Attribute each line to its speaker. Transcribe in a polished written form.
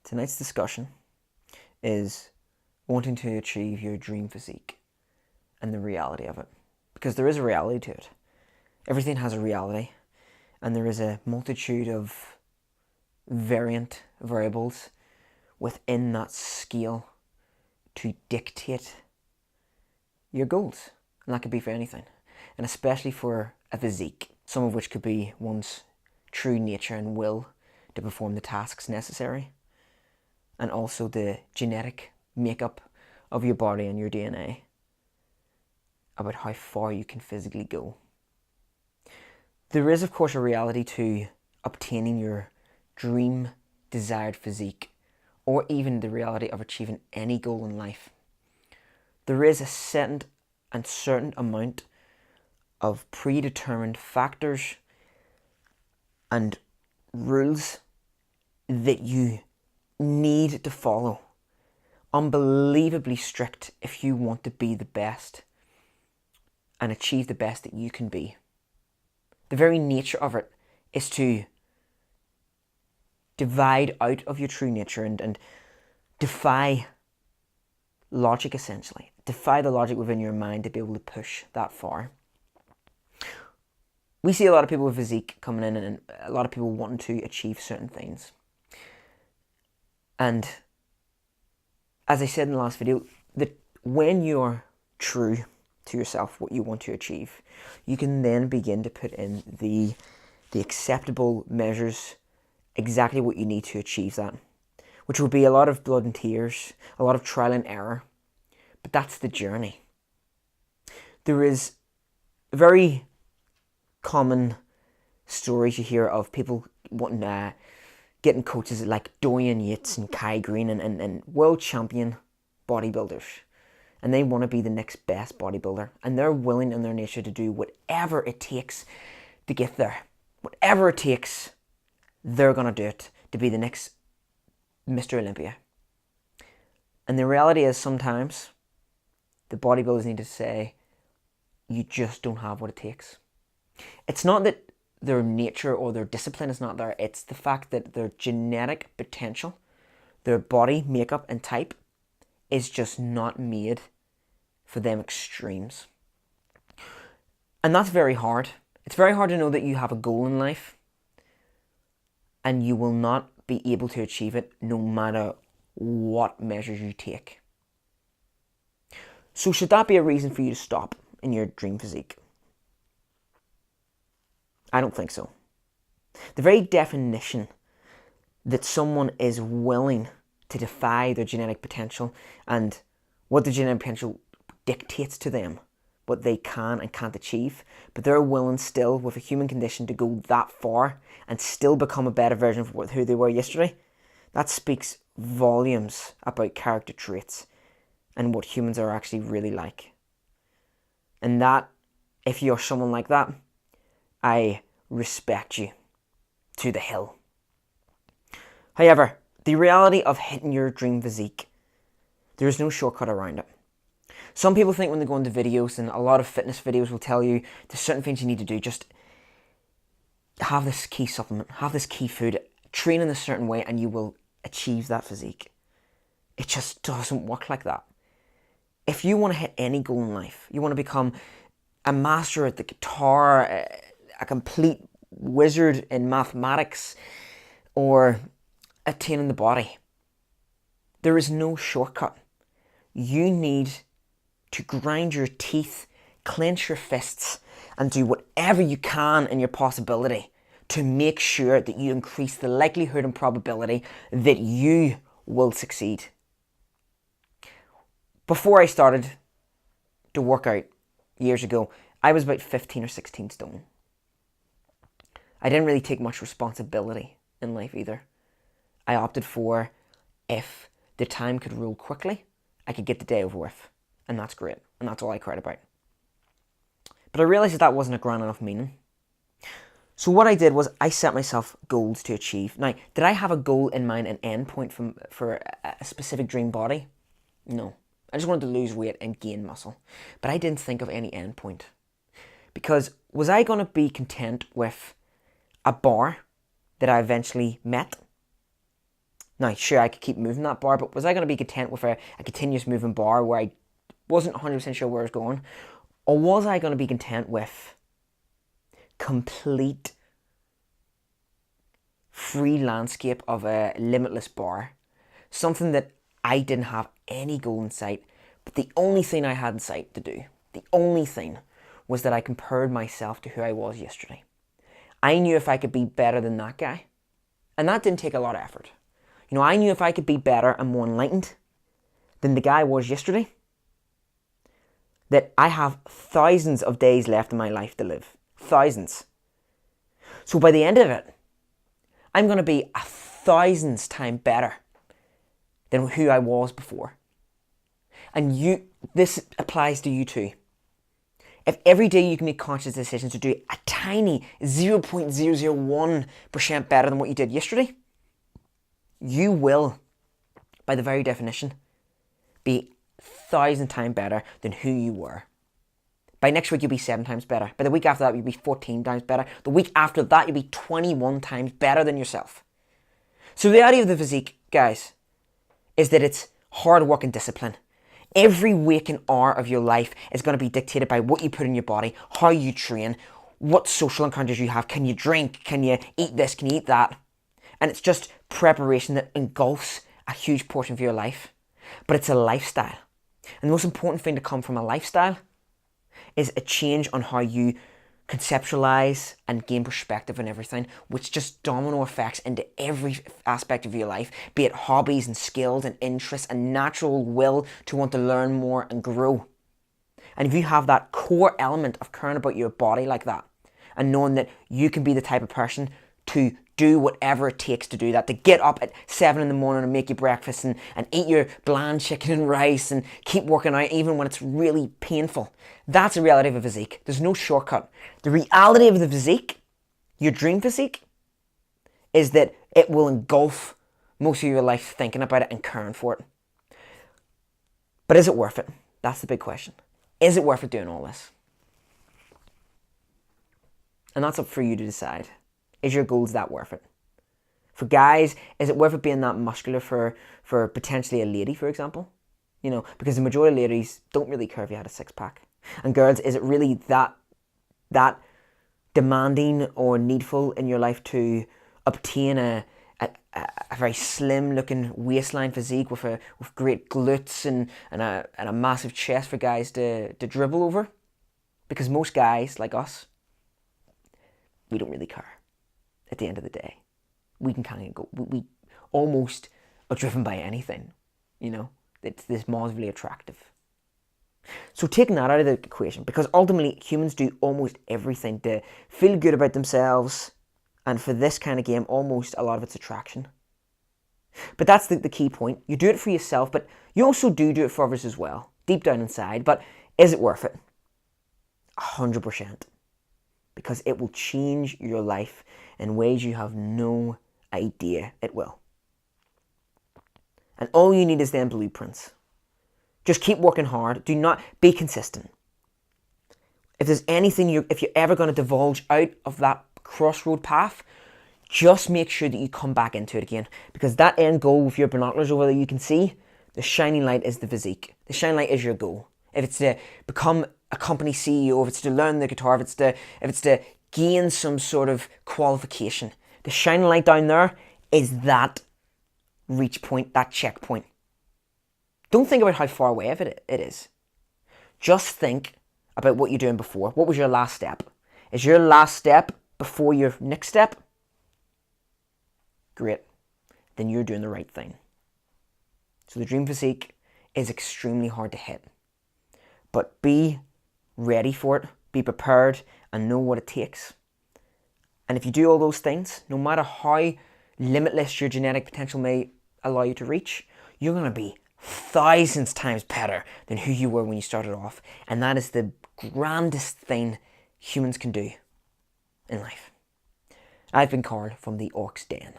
Speaker 1: Tonight's discussion is wanting to achieve your dream physique and the reality of it. Because there is a reality to it. Everything has a reality, and there is a multitude of variables within that scale to dictate your goals. And that could be for anything. And especially for a physique, some of which could be one's true nature and will to perform the tasks necessary, and also the genetic makeup of your body and your DNA about how far you can physically go. There is, of course, a reality to obtaining your dream desired physique, or even the reality of achieving any goal in life. There is a set and certain amount of predetermined factors and rules that you need to follow. Unbelievably strict if you want to be the best and achieve the best that you can be. The very nature of it is to divide out of your true nature and defy logic, essentially. Defy the logic within your mind to be able to push that far. We see a lot of people with physique coming in and a lot of people wanting to achieve certain things. And as I said in the last video, that when you're true to yourself, what you want to achieve, you can then begin to put in the acceptable measures, exactly what you need to achieve that, which will be a lot of blood and tears, a lot of trial and error, but that's the journey. There is very common stories you hear of people wanting getting coaches like Dorian Yates and Kai Green and world champion bodybuilders, and they want to be the next best bodybuilder, and they're willing in their nature to do whatever it takes to get there. Whatever it takes, they're going to do it to be the next Mr. Olympia. And the reality is sometimes the bodybuilders need to say, you just don't have what it takes. It's not that their nature or their discipline is not there. It's the fact that their genetic potential, their body makeup and type is just not made for them extremes. And that's very hard. It's very hard to know that you have a goal in life and you will not be able to achieve it no matter what measures you take. So should that be a reason for you to stop in your dream physique? I don't think so. The very definition that someone is willing to defy their genetic potential and what the genetic potential dictates to them, what they can and can't achieve, but they're willing still with a human condition to go that far and still become a better version of who they were yesterday, that speaks volumes about character traits and what humans are actually really like. And that, if you're someone like that, I respect you to the hill. However, the reality of hitting your dream physique, there is no shortcut around it. Some people think when they go into videos, and a lot of fitness videos will tell you there's certain things you need to do. Just have this key supplement, have this key food, train in a certain way, and you will achieve that physique. It just doesn't work like that. If you want to hit any goal in life, you want to become a master at the guitar, a complete wizard in mathematics, or attaining the body, there is no shortcut. You need to grind your teeth, clench your fists, and do whatever you can in your possibility to make sure that you increase the likelihood and probability that you will succeed. Before I started to work out years ago, I was about 15 or 16 stone. I didn't really take much responsibility in life either. I opted for, if the time could roll quickly, I could get the day over with. And that's great. And that's all I cared about. But I realised that wasn't a grand enough meaning. So what I did was I set myself goals to achieve. Now, did I have a goal in mind, an end point for a specific dream body? No. I just wanted to lose weight and gain muscle. But I didn't think of any end point. Because was I going to be content with a bar that I eventually met? Now, sure, I could keep moving that bar, but was I going to be content with a continuous moving bar where I wasn't 100% sure where I was going? Or was I going to be content with complete free landscape of a limitless bar? Something that I didn't have any goal in sight, but the only thing I had in sight to do, the only thing, was that I compared myself to who I was yesterday. I knew if I could be better than that guy, and that didn't take a lot of effort. You know, I knew if I could be better and more enlightened than the guy was yesterday, that I have thousands of days left in my life to live. Thousands. So by the end of it, I'm going to be 1,000 times better than who I was before. And this applies to you too. If every day you can make conscious decisions to do a tiny 0.001% better than what you did yesterday, you will, by the very definition, be 1,000 times better than who you were. By next week, you'll be 7 times better. By the week after that, you'll be 14 times better. The week after that, you'll be 21 times better than yourself. So the reality of the physique, guys, is that it's hard work and discipline. Every waking hour of your life is going to be dictated by what you put in your body, how you train, what social encounters you have. Can you drink? Can you eat this? Can you eat that? And it's just preparation that engulfs a huge portion of your life. But it's a lifestyle. And the most important thing to come from a lifestyle is a change on how you conceptualize and gain perspective on everything, which just domino effects into every aspect of your life, be it hobbies and skills and interests and natural will to want to learn more and grow. And if you have that core element of caring about your body like that, and knowing that you can be the type of person to do whatever it takes to do that, to get up at 7 in the morning and make your breakfast and eat your bland chicken and rice and keep working out even when it's really painful. That's the reality of a physique. There's no shortcut. The reality of the physique, your dream physique, is that it will engulf most of your life thinking about it and caring for it. But is it worth it? That's the big question. Is it worth it doing all this? And that's up for you to decide. Is your goals that worth it? For guys, is it worth it being that muscular for potentially a lady, for example? You know, because the majority of ladies don't really care if you had a six-pack. And girls, is it really that demanding or needful in your life to obtain a very slim-looking waistline physique with great glutes and a massive chest for guys to dribble over? Because most guys, like us, we don't really care. At the end of the day, we can kind of go. We almost are driven by anything, you know. It's this massively attractive. So taking that out of the equation, because ultimately humans do almost everything to feel good about themselves, and for this kind of game, almost a lot of it's attraction. But that's the key point. You do it for yourself, but you also do it for others as well, deep down inside. But is it worth it? 100%. Because it will change your life in ways you have no idea it will. And all you need is then blueprints. Just keep working hard. Do not be consistent. If there's anything if you're ever going to divulge out of that crossroad path, just make sure that you come back into it again. Because that end goal with your binoculars over there, you can see, the shining light is the physique. The shining light is your goal. If it's to become a company CEO, if it's to learn the guitar, if it's to gain some sort of qualification, the shining light down there is that reach point, that checkpoint. Don't think about how far away it is. Just think about what you're doing before. What was your last step? Is your last step before your next step? Great. Then you're doing the right thing. So the dream physique is extremely hard to hit. But be ready for it, be prepared, and know what it takes. And if you do all those things, no matter how limitless your genetic potential may allow you to reach, you're going to be thousands times better than who you were when you started off. And that is the grandest thing humans can do in life. I've been Karl from the Orcs Den.